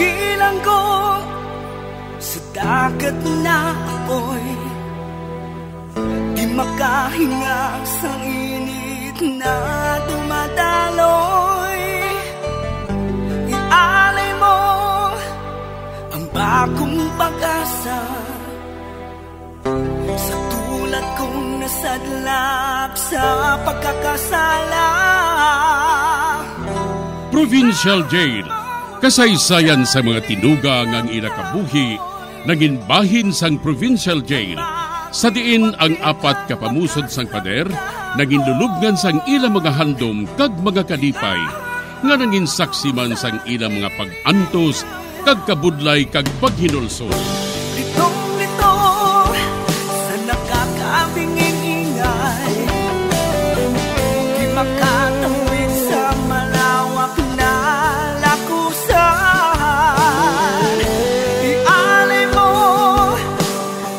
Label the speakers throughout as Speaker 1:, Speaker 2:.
Speaker 1: Bilanggo sa dagat na apoy, di makahinga sa init na dumadaloy. Ialay mo ang bagong pag-asa sa tulad kong nasadlap sa pagkakasala.
Speaker 2: Provincial Jail, kasaysayan sa mga tinugang ang inakabuhi, naging bahin sang Provincial Jail. Sa diin ang apat kapamusod sang pader, naging lulubngan sang ilang mga handom kag mga kalipay, nga naging saksi man sang ilang mga pag-antos, kag kabudlay kag paghinulsol.
Speaker 1: Litong-lito sa nakakabinging ingay, di makatawid sa malawak na lakusan. Ialay mo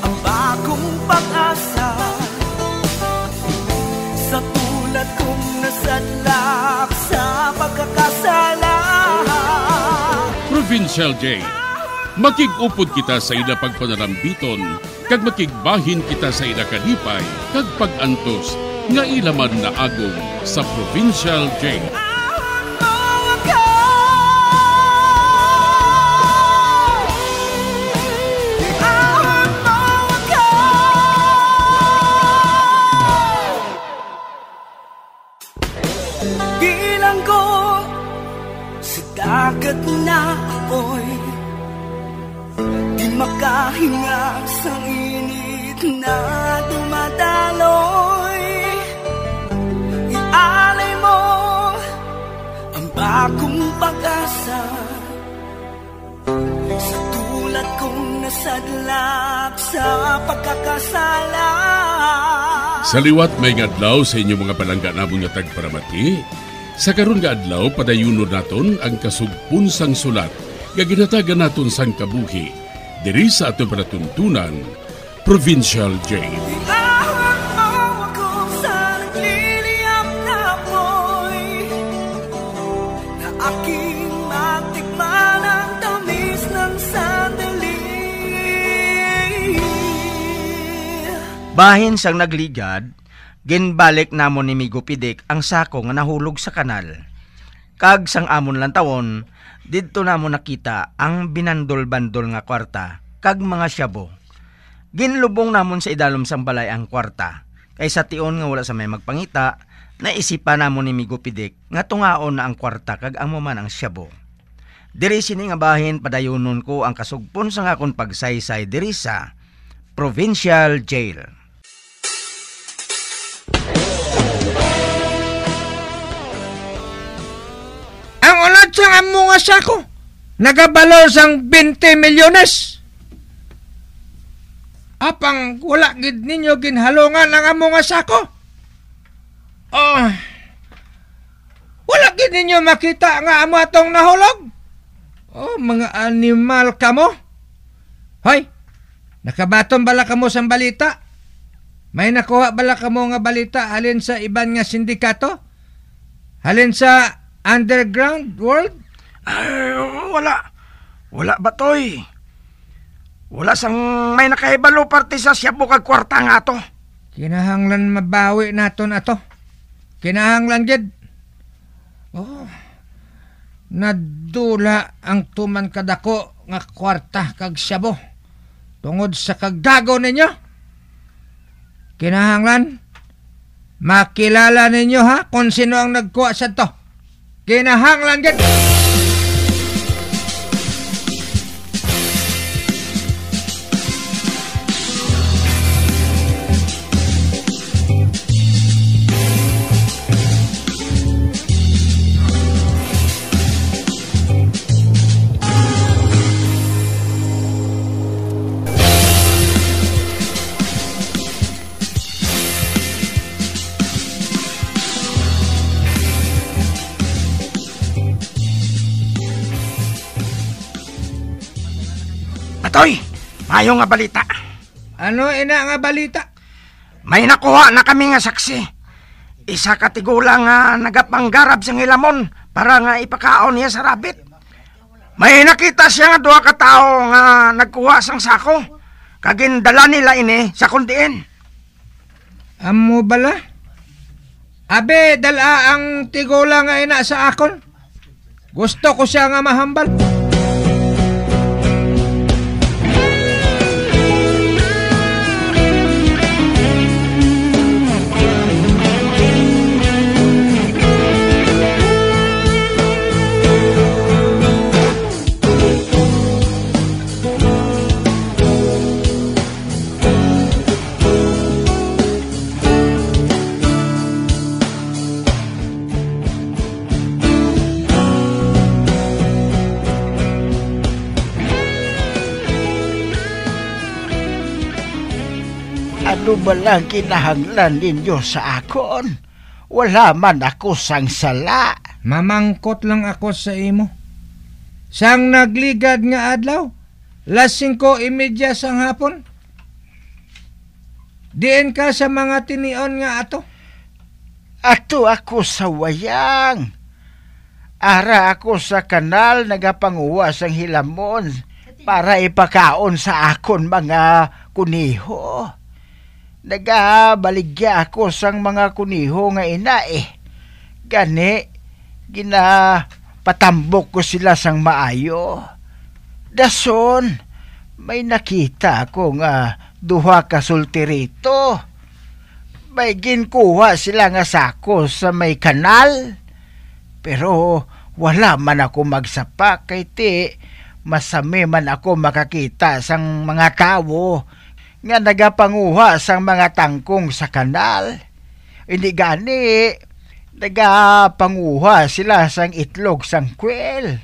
Speaker 1: ang bagong pag-asa sa tulad kong nasadlak sa pagkakasala.
Speaker 2: Provincial Jail, makig-upod kita sa ila pagpanarambiton, kag makigbahin kita sa ila kalipay, kag pag-antos, nga ilaman na agong sa Provincial Jail.
Speaker 1: Bilanggo sa dagat na apoy, di makahinga sa init na dumadaloy. Ialay mo ang bagong pag-asa sa tulad kong nasadlap sa pagkakasala.
Speaker 2: Sa liwat may ngadlaw sa inyong mga palangga namong nga tagparamati. Sa karon nga adlaw padayunon naton ang kasugpon sang sulat nga ginatagan naton sang kabuhi diri sa aton panatuntunan, Provincial Jail.
Speaker 1: Ihawak mo ako sa nagliliyap na apoy, na aking matikman ang tamis ng sandali.
Speaker 3: Bahin sang nagligad, ginbalik namon ni Migo Pidik ang sako nga nahulog sa kanal. Kag sang amon lang tawon, didto namon nakita ang binandol-bandol nga kwarta kag mga syabo. Ginlubong namon sa idalom sang balay ang kwarta. Kaysa tion nga wala sa may magpangita, naisipan namon ni Migo Pidik nga tungaon na ang kwarta kag amo man ang syabo. Diri sini nga bahin padayunon ko ang kasugpon sang akon pagsaysay diri sa Provincial Jail.
Speaker 4: Ang ulad sang amo nga sako, nagabalo sang 20 milyones. Apang wala gid ninyo ginhalongan ang amo nga sako. Oh, wala gid ninyo makita nga amo atong nahulog. Oh, mga animal kamo. Hoy, nakabaton bala kamo sang balita? May nakuha bala kamo nga balita halin sa iban nga sindikato? Halin sa underground world?
Speaker 5: Wala ba toy? Wala sang may nakaibalo parte sa syabo kag kwarta nga to.
Speaker 4: Kinahanglan mabawi naton ato. Kinahanglan gid. Oh, nadula ang tuman kadako nga kwarta kag syabo tungod sa kagdago ninyo. Kinahanglan makilala ninyo ha kung sino ang nagkuha sa to. Kinahanglan gid.
Speaker 5: Atoy, mayo nga balita.
Speaker 4: Ano ina nga balita?
Speaker 5: May nakuha na kami nga saksi. Isa katigula nga nagapanggarab sa ngilamon para nga ipakaon niya sa rabbit. May nakita siya nga duha ka tao nga nagkuha sang sako. Kagin dala nila ini sa kundiin.
Speaker 4: Amo bala? Abe, dala ang tigola nga ina sa akon. Gusto ko siya nga mahambal.
Speaker 6: Ano ba lang kinahanglan ninyo sa akon? Wala man ako sang sala.
Speaker 4: Mamangkot lang ako sa imo. Sang nagligad nga adlaw, 5:30 sang hapon. Diin ka sa mga tinion nga ato.
Speaker 6: Ato ako sa wayang. Ara ako sa kanal nagapanguwa sang hilamon para ipakaon sa akon mga kuniho. Nagabaligya ako sang mga kuniho nga ina Gani, patambok ko sila sang maayo. Dason, may nakita ko nga duha ka sultirito. May ginkuha sila nga sako sa may kanal. Pero wala man ako magsapa kay ti masami man ako makakita sang mga tawo nga nagapanguha sang mga tangkong sa kanal. Hindi gani, nagapanguha sila sang itlog sang kwel.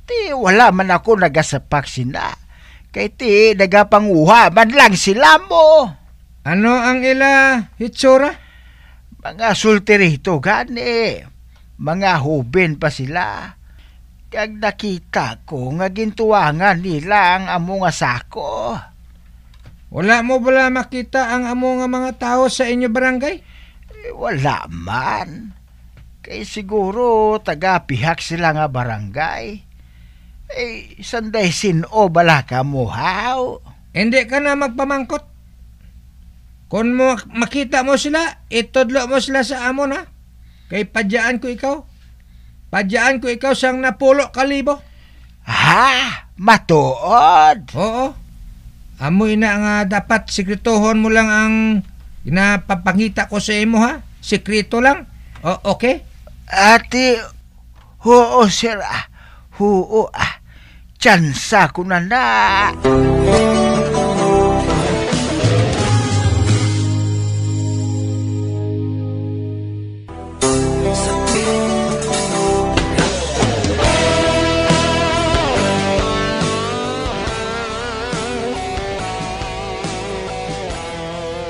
Speaker 6: Ti wala man ako nagasapak sina. Kay ti nagapanguha man lang sila mo.
Speaker 4: Ano ang ila hitsura?
Speaker 6: Mga sultirito gani. Mga huben pa sila. Kag nakita ko nga gintuwangan nila ang amo nga sako.
Speaker 4: Wala mo bala makita ang amo nga mga tao sa inyo barangay?
Speaker 6: Wala man. Kay siguro taga-pihak sila nga barangay. Sanday sino bala ka mo, haw?
Speaker 4: Hindi ka na magpamangkot. Kung mo makita mo sila, itudlo mo sila sa amo na. Kay padyaan ko ikaw. Padyaan ko ikaw sang 10,000.
Speaker 6: Ha? Matuod?
Speaker 4: Oo. Amoy na nga dapat sikretohon mo lang ang inapapangita ko sa imo ha. Sikreto lang. O, okay?
Speaker 6: Ate, oo sir. Oo Tsansa ko na.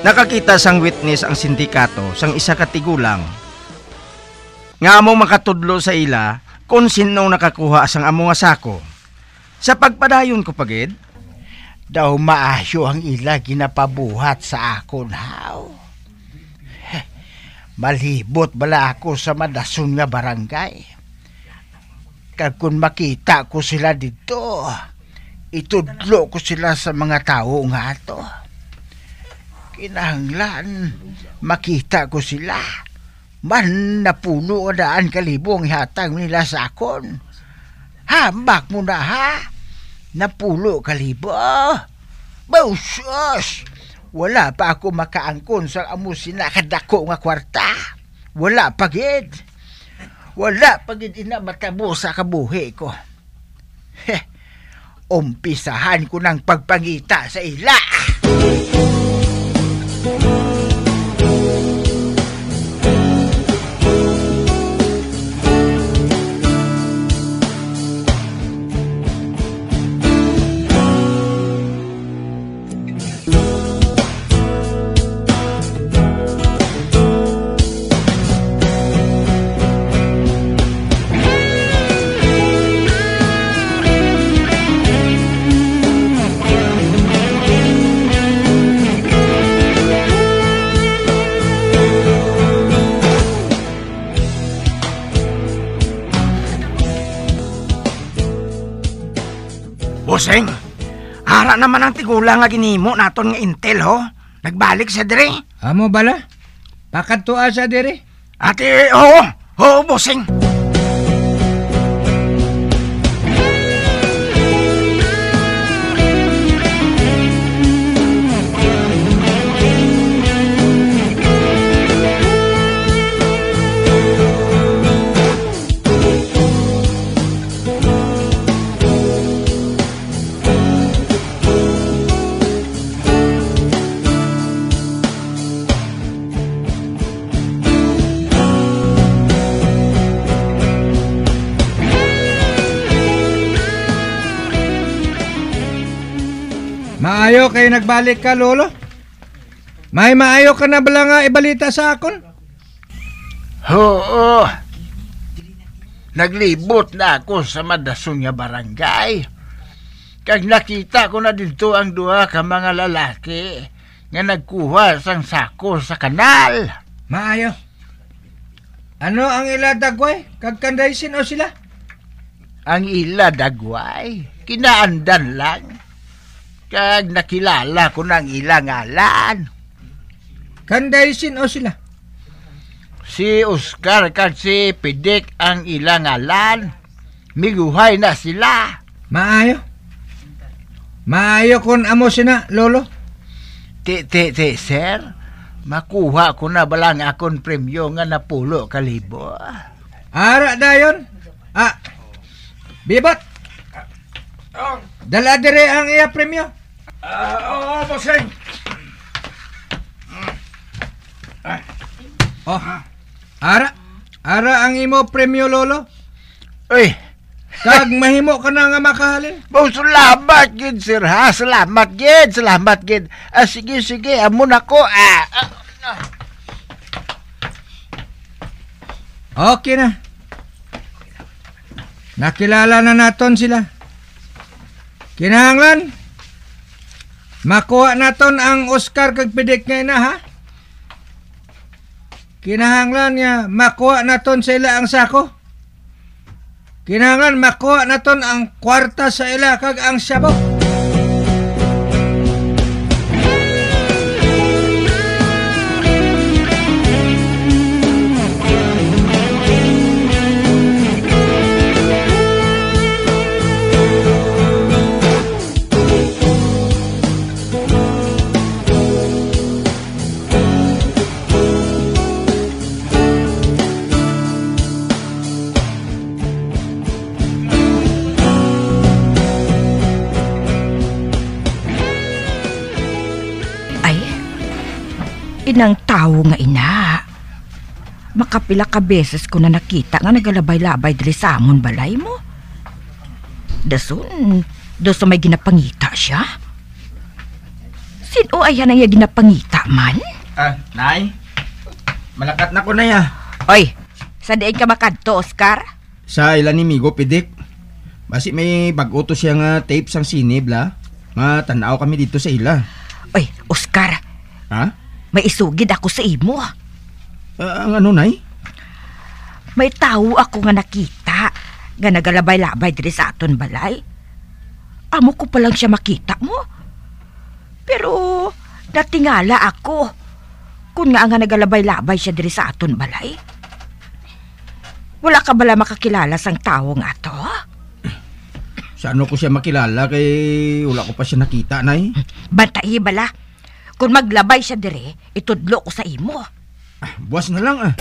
Speaker 3: Nakakita sang witness ang sindikato sang isa ka tigulang. Nga amo makatudlo sa ila kung sino nakakuha sang amo nga sako. Sa pagpadayon ko pagid,
Speaker 6: daw maayo ang ila ginapabuhat sa akon, haw. Malibot bala ako sa madason nga barangay. Kag kung makita ko sila dito, itudlo ko sila sa mga tao nga ato. Kinahanglan makita ko sila. Man napuno o daan kalibong hatang nila sa akon. Hambak mo na ha. Napulo kalibo. Bausos! Wala pa ako makaangkon sa amo sinakadako nga kwarta. Wala pagid. Wala pagid ina matabo sa kabuhi ko. Umpisahan ko ng pagpangita sa ila.
Speaker 5: Busing, hara naman ang tigula nga ginimo naton nga intel ho. Nagbalik sa dire.
Speaker 4: Amo bala? Pakadtua sa dire?
Speaker 5: Ate, oo, busing.
Speaker 4: Maayo kayo nagbalik ka, Lolo? May maayo ka na bala nga ibalita sa akon?
Speaker 6: Oo. Naglibot na ako sa Madason nga barangay. Kag nakita ko na dito ang duha ka mga lalaki nga nagkuha sang sako sa kanal.
Speaker 4: Maayo. Ano ang ila dagway? Kag kandaysin o sila?
Speaker 6: Ang ila dagway, kinaandan lang. Kag nakilala ko ng ilang ngalan.
Speaker 4: Kandaysin o sila?
Speaker 6: Si Oscar kag si Pidik ang ilang ngalan. Miguhay na sila.
Speaker 4: Maayo. Maayo kun amo sina, Lolo.
Speaker 6: Sir. Makuha ko na balang akong premyo nga na 10,000.
Speaker 4: Ara dayon. Bibot. Dala dire ang iya premyo.
Speaker 5: Oo, busing.
Speaker 4: Ara ang imo premyo, Lolo.
Speaker 6: Uy,
Speaker 4: Kag mahimo ka na nga makahalin.
Speaker 6: salamat gid sir ha. Salamat gid. Sige, amo na ko.
Speaker 4: Okay na. Nakilala na naton sila. Kinahanglan makuha naton ang Oscar kag Pidik nga ina, ha? Kinahanglan nga makuha naton sa ila ang sako. Kinahanglan makuha naton ang kwarta sa ila kag ang sabo.
Speaker 7: Inang tao nga ina. Makapila ka beses ko na nakita nga nagalabay-labay diri sa amon balay mo. Dason may ginapangita siya. Sino ay yan ang ginapangita man?
Speaker 3: Nay, malakat na ko na ya.
Speaker 7: Oy, sa diin ka makadto, Oscar?
Speaker 3: Sa ilan ni Migo Pidik. Basi may bag-uto siya nga tape sang sinib la. Matanaw kami dito sa ila.
Speaker 7: Oy, Oscar.
Speaker 3: Ha?
Speaker 7: May isugid ako sa imo.
Speaker 3: Ang ano, Nay?
Speaker 7: May tao ako nga nakita nga nagalabay-labay diri sa aton balay. Amo ko pa lang siya makita mo. Pero natingala ako kung nga nagalabay-labay siya diri sa aton balay. Wala ka bala makakilala sang tao nga to?
Speaker 3: Sa ano ko siya makilala kay wala ko pa siya nakita, Nay?
Speaker 7: Bantayi bala. Kung maglabay siya dire, itudlo ko sa imo.
Speaker 3: Buwas na lang.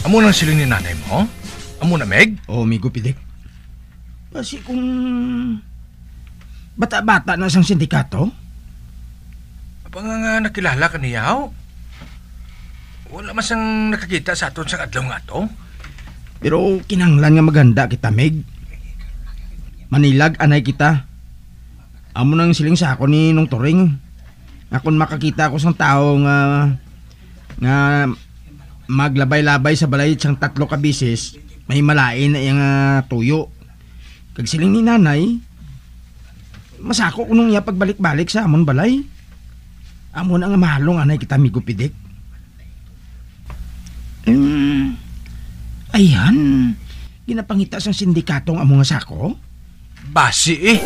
Speaker 8: Amo nang siling ni nanay mo? Amo na, Meg?
Speaker 3: Oo, Migo Pidik. Kasi kung bata-bata na sang sindikato?
Speaker 8: Apa nga nakilala ka niyaw? Wala masang nakakita sa aton sa adlaw nga to?
Speaker 3: Pero kinanglan nga maganda kita, Meg. Manilag anay kita. Amo nang siling sa ako ni nung turing. Akon makakita ko sang tao nga maglabay-labay sa balay siyang 3 ka bisis, may malain na iyang tuyo. Kag siling ni nanay, masako ko nung iya pagbalik-balik sa amon balay. Amon ang mahalong anay kita migupidik. Ayan, ginapangita sang sindikatong among nga sako?
Speaker 8: Basi eh.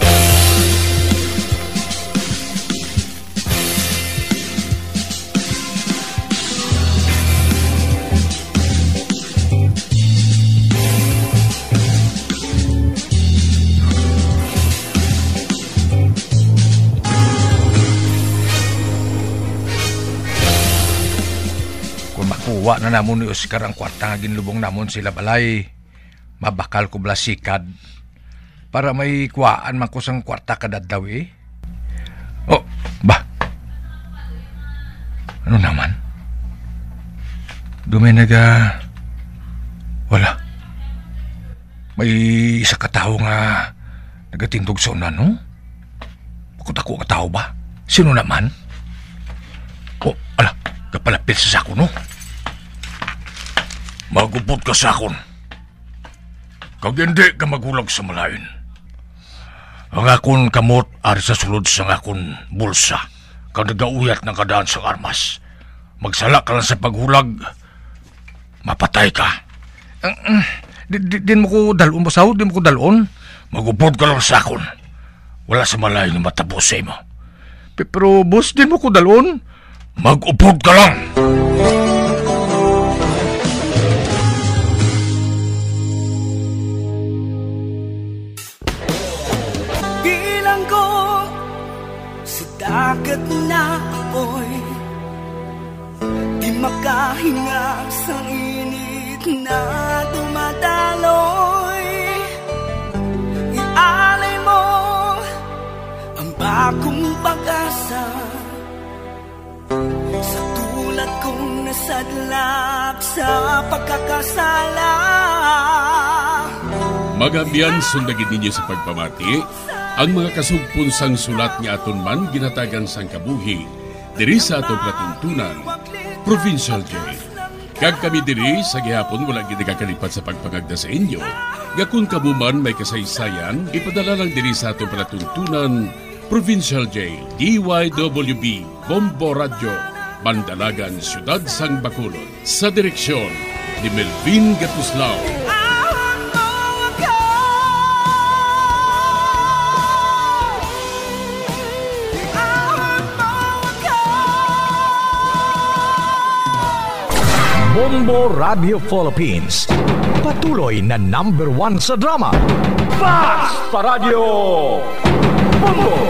Speaker 8: Wa na namon ni Oscar ang kwarta nga ginlubong namon sila balay. Mabakal ko blasikad para may kuwaan man ko sang kwarta kadaddaw eh. Oh, ba? Ano naman? Dumay wala. May isa ka tao nga nagatindog sa una, no? Bakit ako ka tao ba? Sino naman? Oh, ala, kapalapit sa sako, no? Magupot ka sa akon. Kag hindi ka magulag sa malain. Ang akon kamot ari sa sulod sa akon bulsa. Kag nagauyat ng kadaan sa armas. Magsala ka lang sa paghulag, mapatay ka. Din mo ko dalon, basaw? Din mo ko dalon? Magupot ka lang sa akon. Wala sa malain na matapos sa imo. Pero boss, din mo ko dalon? Magupot ka lang!
Speaker 1: Dagat na apoy, di makahinga sa init na dumadaloy. Ialay mo ang bagong pag-asa sa tulad kong nasadlak sa pagkakasala.
Speaker 2: Magamian sundagin ninyo sa pagpamati ang mga kasugpon sang sulat nga aton man ginatagan sang kabuhi diri sa atong platuntunan, Provincial Jail. Kag kami diri sa gihapon wala gid nagakalipat sa pagpangagda sa inyo. Gakun kamo man may kasaysayan, ipadala lang diri sa atong platuntunan, Provincial Jail, DYWB, Bombo Radio, Bandalagan, Siyudad sang Bacolod. Sa direksyon ni Melvin Gatuslao.
Speaker 9: Bombo Radio Philippines. Patuloy na #1 sa drama. Basta Radio! Bombo!